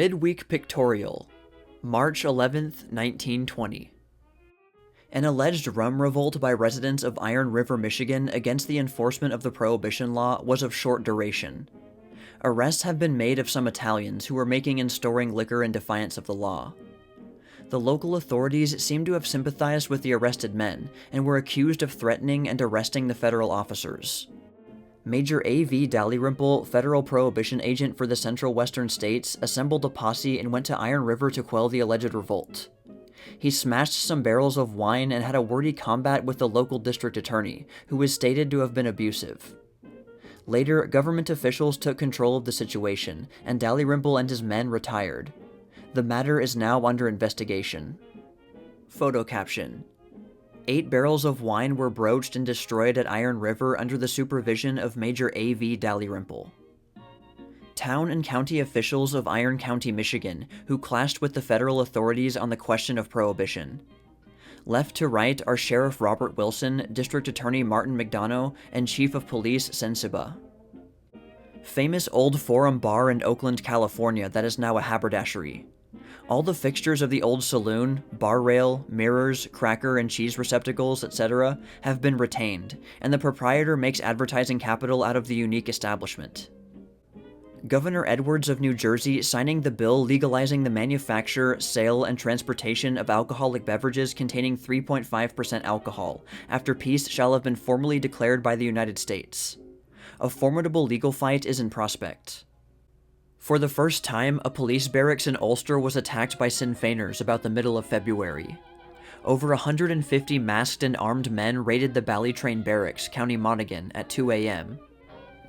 Midweek Pictorial, March 11th, 1920. An alleged rum revolt by residents of Iron River, Michigan against the enforcement of the Prohibition law was of short duration. Arrests have been made of some Italians who were making and storing liquor in defiance of the law. The local authorities seem to have sympathized with the arrested men and were accused of threatening and arresting the federal officers. Major A.V. Dalrymple, federal prohibition agent for the Central Western states, assembled a posse and went to Iron River to quell the alleged revolt. He smashed some barrels of wine and had a wordy combat with the local district attorney, who was stated to have been abusive. Later, government officials took control of the situation, and Dalrymple and his men retired. The matter is now under investigation. Photo caption: 8 barrels of wine were broached and destroyed at Iron River under the supervision of Major A.V. Dalrymple. Town and county officials of Iron County, Michigan, who clashed with the federal authorities on the question of prohibition. Left to right are Sheriff Robert Wilson, District Attorney Martin McDonough, and Chief of Police Sensiba. Famous old Forum Bar in Oakland, California that is now a haberdashery. All the fixtures of the old saloon, bar rail, mirrors, cracker and cheese receptacles, etc., have been retained, and the proprietor makes advertising capital out of the unique establishment. Governor Edwards of New Jersey signing the bill legalizing the manufacture, sale, and transportation of alcoholic beverages containing 3.5% alcohol, after peace shall have been formally declared by the United States. A formidable legal fight is in prospect. For the first time, a police barracks in Ulster was attacked by Sinn Feiners about the middle of February. Over 150 masked and armed men raided the Ballytrain Barracks, County Monaghan, at 2 a.m.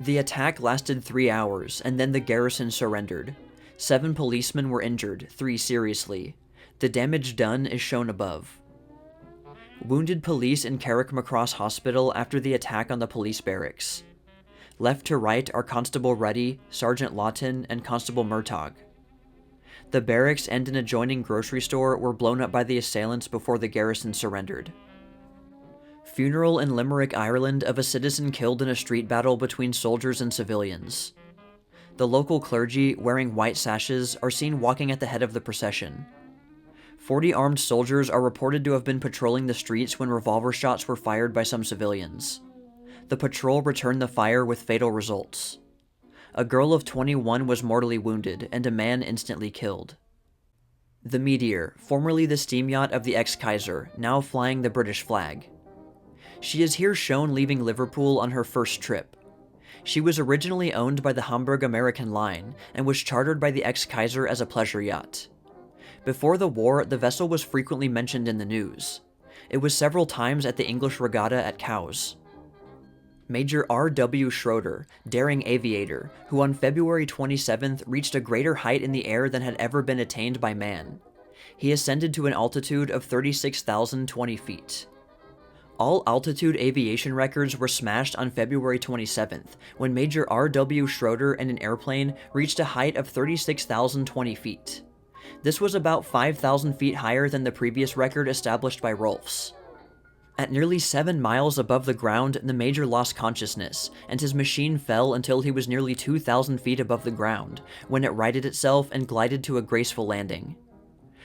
The attack lasted 3 hours, and then the garrison surrendered. 7 policemen were injured, 3 seriously. The damage done is shown above. Wounded police in Carrickmacross Hospital after the attack on the police barracks. Left to right are Constable Ruddy, Sergeant Lawton, and Constable Murtagh. The barracks and an adjoining grocery store were blown up by the assailants before the garrison surrendered. Funeral in Limerick, Ireland, of a citizen killed in a street battle between soldiers and civilians. The local clergy, wearing white sashes, are seen walking at the head of the procession. 40 armed soldiers are reported to have been patrolling the streets when revolver shots were fired by some civilians. The patrol returned the fire with fatal results. A girl of 21 was mortally wounded, and a man instantly killed. The Meteor, formerly the steam yacht of the ex-Kaiser, now flying the British flag. She is here shown leaving Liverpool on her first trip. She was originally owned by the Hamburg American Line, and was chartered by the ex-Kaiser as a pleasure yacht. Before the war, the vessel was frequently mentioned in the news. It was several times at the English regatta at Cowes. Major R.W. Schroeder, daring aviator, who on February 27th reached a greater height in the air than had ever been attained by man. He ascended to an altitude of 36,020 feet. All altitude aviation records were smashed on February 27th, when Major R.W. Schroeder and an airplane reached a height of 36,020 feet. This was about 5,000 feet higher than the previous record established by Rolfs. At nearly 7 miles above the ground, the Major lost consciousness, and his machine fell until he was nearly 2,000 feet above the ground, when it righted itself and glided to a graceful landing.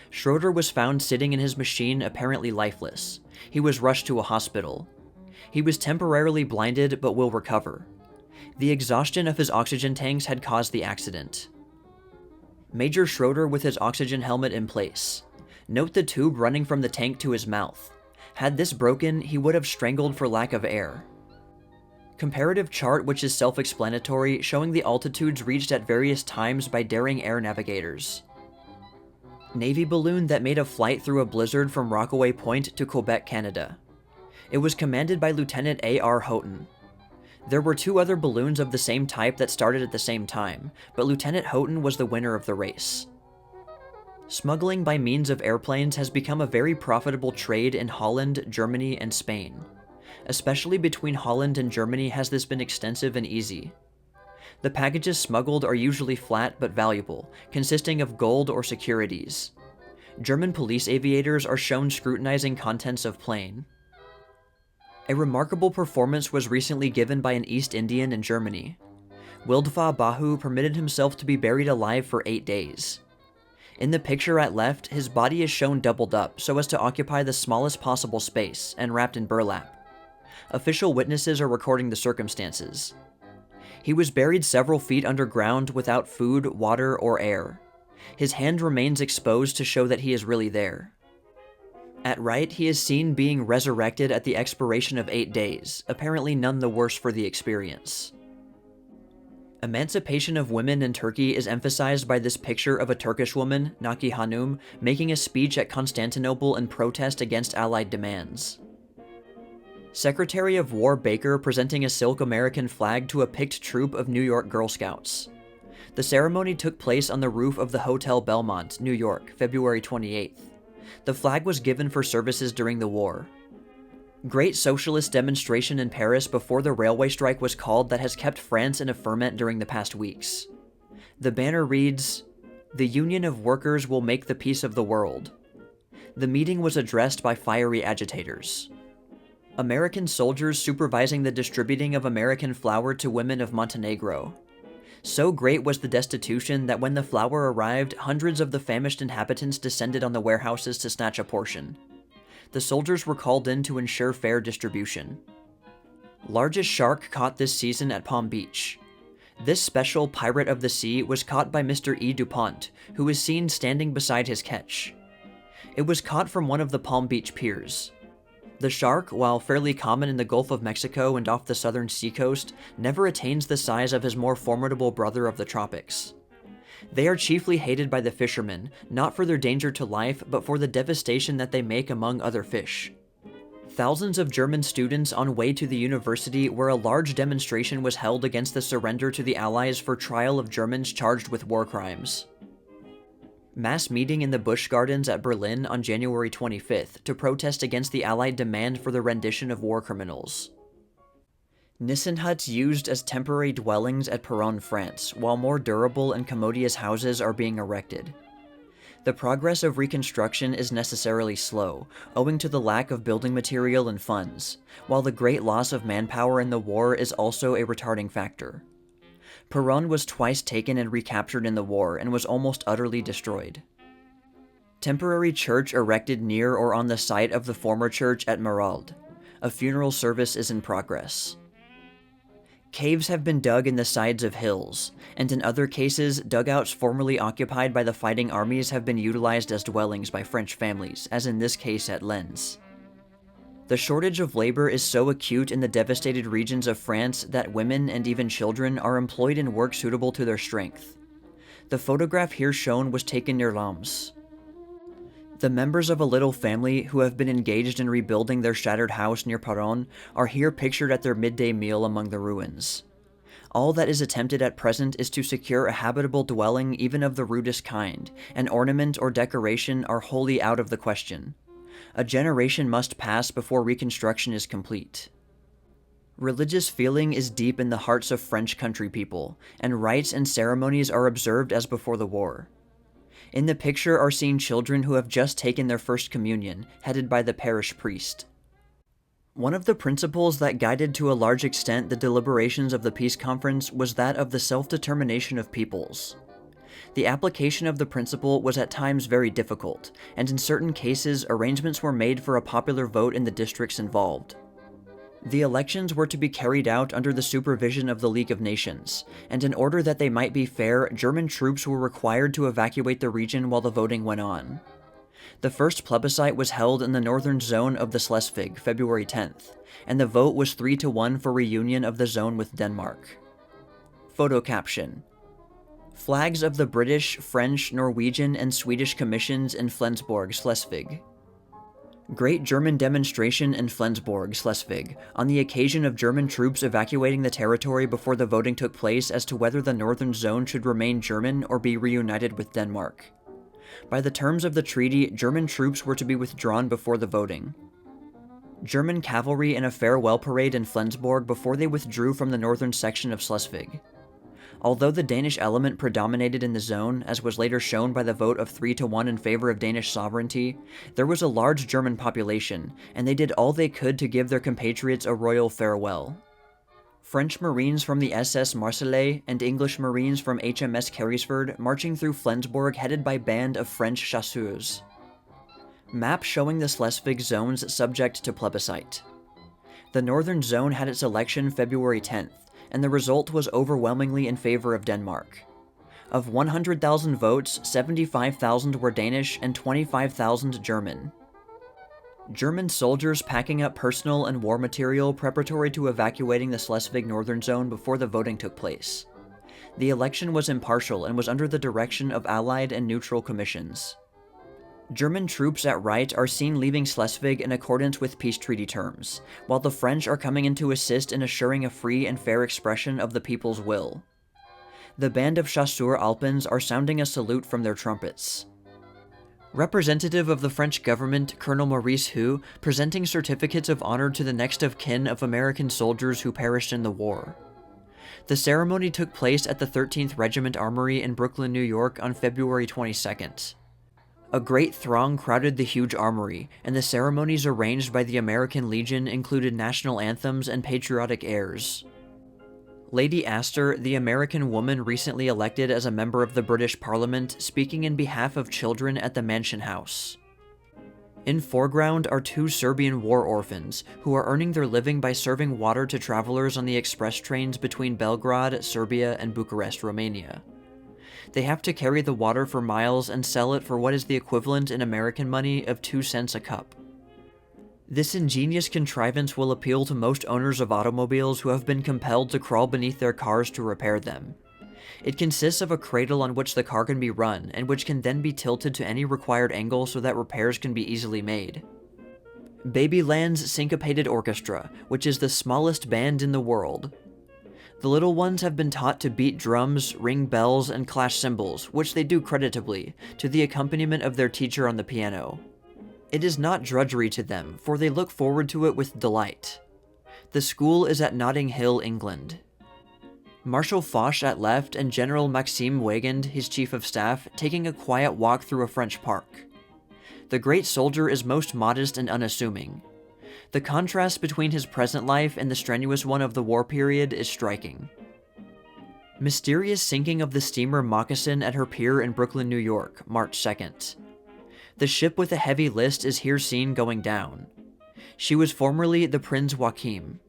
Schroeder was found sitting in his machine apparently lifeless. He was rushed to a hospital. He was temporarily blinded but will recover. The exhaustion of his oxygen tanks had caused the accident. Major Schroeder with his oxygen helmet in place. Note the tube running from the tank to his mouth. Had this broken, he would have strangled for lack of air. Comparative chart which is self-explanatory, showing the altitudes reached at various times by daring air navigators. Navy balloon that made a flight through a blizzard from Rockaway Point to Quebec, Canada. It was commanded by Lieutenant A.R. Houghton. There were 2 other balloons of the same type that started at the same time, but Lieutenant Houghton was the winner of the race. Smuggling by means of airplanes has become a very profitable trade in Holland, Germany, and Spain. Especially between Holland and Germany has this been extensive and easy. The packages smuggled are usually flat but valuable, consisting of gold or securities. German police aviators are shown scrutinizing contents of plane. A remarkable performance was recently given by an East Indian in Germany. Wildfa Bahu permitted himself to be buried alive for 8 days. In the picture at left, his body is shown doubled up so as to occupy the smallest possible space and wrapped in burlap. Official witnesses are recording the circumstances. He was buried several feet underground without food, water, or air. His hand remains exposed to show that he is really there. At right, he is seen being resurrected at the expiration of 8 days, apparently none the worse for the experience. Emancipation of women in Turkey is emphasized by this picture of a Turkish woman, Naki Hanum, making a speech at Constantinople in protest against Allied demands. Secretary of War Baker presenting a silk American flag to a picked troop of New York Girl Scouts. The ceremony took place on the roof of the Hotel Belmont, New York, February 28th. The flag was given for services during the war. Great socialist demonstration in Paris before the railway strike was called that has kept France in a ferment during the past weeks. The banner reads, "The Union of Workers will make the peace of the world." The meeting was addressed by fiery agitators. American soldiers supervising the distributing of American flour to women of Montenegro. So great was the destitution that when the flour arrived, hundreds of the famished inhabitants descended on the warehouses to snatch a portion. The soldiers were called in to ensure fair distribution. Largest shark caught this season at Palm Beach. This special pirate of the sea was caught by Mr. E. DuPont, who was seen standing beside his catch. It was caught from one of the Palm Beach piers. The shark, while fairly common in the Gulf of Mexico and off the southern seacoast, never attains the size of his more formidable brother of the tropics. They are chiefly hated by the fishermen, not for their danger to life, but for the devastation that they make among other fish. Thousands of German students on way to the university where a large demonstration was held against the surrender to the Allies for trial of Germans charged with war crimes. Mass meeting in the Busch Gardens at Berlin on January 25th to protest against the Allied demand for the rendition of war criminals. Nissen huts used as temporary dwellings at Péronne, France, while more durable and commodious houses are being erected. The progress of reconstruction is necessarily slow, owing to the lack of building material and funds, while the great loss of manpower in the war is also a retarding factor. Péronne was twice taken and recaptured in the war and was almost utterly destroyed. Temporary church erected near or on the site of the former church at Merald. A funeral service is in progress. Caves have been dug in the sides of hills, and in other cases, dugouts formerly occupied by the fighting armies have been utilized as dwellings by French families, as in this case at Lens. The shortage of labor is so acute in the devastated regions of France that women and even children are employed in work suitable to their strength. The photograph here shown was taken near Lens. The members of a little family who have been engaged in rebuilding their shattered house near Péronne are here pictured at their midday meal among the ruins. All that is attempted at present is to secure a habitable dwelling even of the rudest kind, and ornament or decoration are wholly out of the question. A generation must pass before reconstruction is complete. Religious feeling is deep in the hearts of French country people, and rites and ceremonies are observed as before the war. In the picture are seen children who have just taken their first communion, headed by the parish priest. One of the principles that guided to a large extent the deliberations of the peace conference was that of the self-determination of peoples. The application of the principle was at times very difficult, and in certain cases arrangements were made for a popular vote in the districts involved. The elections were to be carried out under the supervision of the League of Nations, and in order that they might be fair, German troops were required to evacuate the region while the voting went on. The first plebiscite was held in the northern zone of the Schleswig, February 10th, and the vote was 3-1 for reunion of the zone with Denmark. Photo caption: Flags of the British, French, Norwegian, and Swedish commissions in Flensborg, Schleswig. Great German demonstration in Flensborg, Schleswig, on the occasion of German troops evacuating the territory before the voting took place as to whether the northern zone should remain German or be reunited with Denmark. By the terms of the treaty, German troops were to be withdrawn before the voting. German cavalry in a farewell parade in Flensborg before they withdrew from the northern section of Schleswig. Although the Danish element predominated in the zone, as was later shown by the vote of 3-1 in favor of Danish sovereignty, there was a large German population, and they did all they could to give their compatriots a royal farewell. French Marines from the SS Marseillais and English Marines from HMS Carysford marching through Flensburg headed by band of French chasseurs. Map showing the Schleswig zones subject to plebiscite. The northern zone had its election February 10th, and the result was overwhelmingly in favor of Denmark. Of 100,000 votes, 75,000 were Danish and 25,000 German. German soldiers packing up personal and war material preparatory to evacuating the Schleswig northern zone before the voting took place. The election was impartial and was under the direction of Allied and neutral commissions. German troops at right are seen leaving Schleswig in accordance with peace treaty terms, while the French are coming in to assist in assuring a free and fair expression of the people's will. The band of Chasseurs Alpins are sounding a salute from their trumpets. Representative of the French government, Colonel Maurice Hue, presenting certificates of honor to the next of kin of American soldiers who perished in the war. The ceremony took place at the 13th Regiment Armory in Brooklyn, New York on February 22nd. A great throng crowded the huge armory, and the ceremonies arranged by the American Legion included national anthems and patriotic airs. Lady Astor, the American woman recently elected as a member of the British Parliament, speaking in behalf of children at the Mansion House. In foreground are two Serbian war orphans, who are earning their living by serving water to travelers on the express trains between Belgrade, Serbia, and Bucharest, Romania. They have to carry the water for miles and sell it for what is the equivalent in American money of 2 cents a cup. This ingenious contrivance will appeal to most owners of automobiles who have been compelled to crawl beneath their cars to repair them. It consists of a cradle on which the car can be run, and which can then be tilted to any required angle so that repairs can be easily made. Babyland's Syncopated Orchestra, which is the smallest band in the world. The little ones have been taught to beat drums, ring bells, and clash cymbals, which they do creditably, to the accompaniment of their teacher on the piano. It is not drudgery to them, for they look forward to it with delight. The school is at Notting Hill, England. Marshal Foch at left and General Maxime Weygand, his chief of staff, taking a quiet walk through a French park. The great soldier is most modest and unassuming. The contrast between his present life and the strenuous one of the war period is striking. Mysterious sinking of the steamer Moccasin at her pier in Brooklyn, New York, March 2nd. The ship with a heavy list is here seen going down. She was formerly the Prinz Joachim.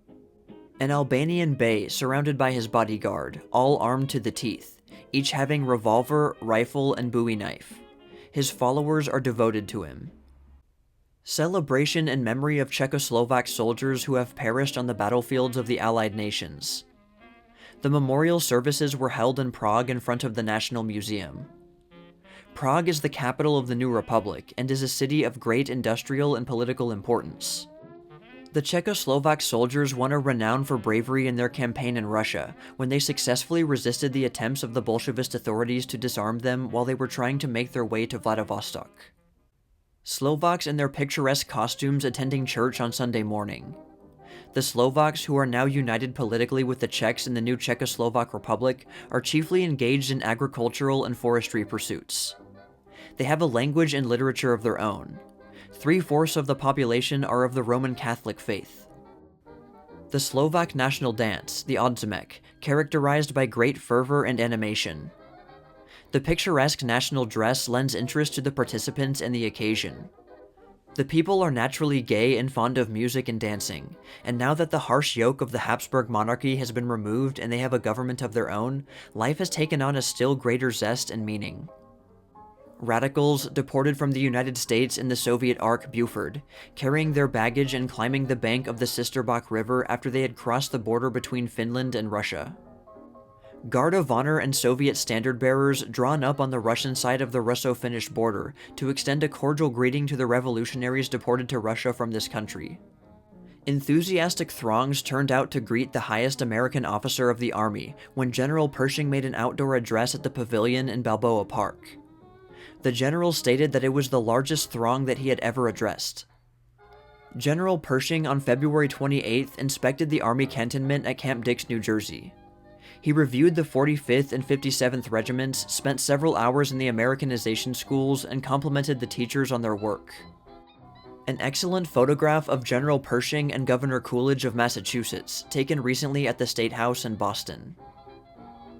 An Albanian bey surrounded by his bodyguard, all armed to the teeth, each having revolver, rifle, and bowie knife. His followers are devoted to him. Celebration in memory of Czechoslovak soldiers who have perished on the battlefields of the Allied nations. The memorial services were held in Prague in front of the National Museum. Prague is the capital of the new republic and is a city of great industrial and political importance. The Czechoslovak soldiers won a renown for bravery in their campaign in Russia, when they successfully resisted the attempts of the Bolshevist authorities to disarm them while they were trying to make their way to Vladivostok. Slovaks in their picturesque costumes attending church on Sunday morning. The Slovaks, who are now united politically with the Czechs in the new Czechoslovak Republic, are chiefly engaged in agricultural and forestry pursuits. They have a language and literature of their own. 3/4 of the population are of the Roman Catholic faith. The Slovak national dance, the Odziemek, characterized by great fervor and animation. The picturesque national dress lends interest to the participants and the occasion. The people are naturally gay and fond of music and dancing, and now that the harsh yoke of the Habsburg monarchy has been removed and they have a government of their own, life has taken on a still greater zest and meaning. Radicals deported from the United States in the Soviet Ark Buford, carrying their baggage and climbing the bank of the Sisterbach River after they had crossed the border between Finland and Russia. Guard of Honor and Soviet standard-bearers drawn up on the Russian side of the Russo-Finnish border to extend a cordial greeting to the revolutionaries deported to Russia from this country. Enthusiastic throngs turned out to greet the highest American officer of the army when General Pershing made an outdoor address at the pavilion in Balboa Park. The general stated that it was the largest throng that he had ever addressed. General Pershing on February 28th inspected the Army cantonment at Camp Dix, New Jersey. He reviewed the 45th and 57th Regiments, spent several hours in the Americanization schools, and complimented the teachers on their work. An excellent photograph of General Pershing and Governor Coolidge of Massachusetts, taken recently at the State House in Boston.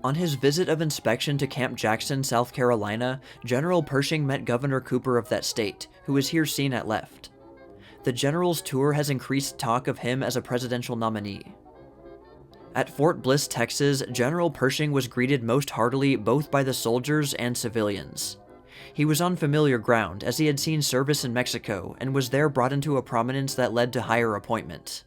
On his visit of inspection to Camp Jackson, South Carolina, General Pershing met Governor Cooper of that state, who is here seen at left. The general's tour has increased talk of him as a presidential nominee. At Fort Bliss, Texas, General Pershing was greeted most heartily both by the soldiers and civilians. He was on familiar ground, as he had seen service in Mexico and was there brought into a prominence that led to higher appointment.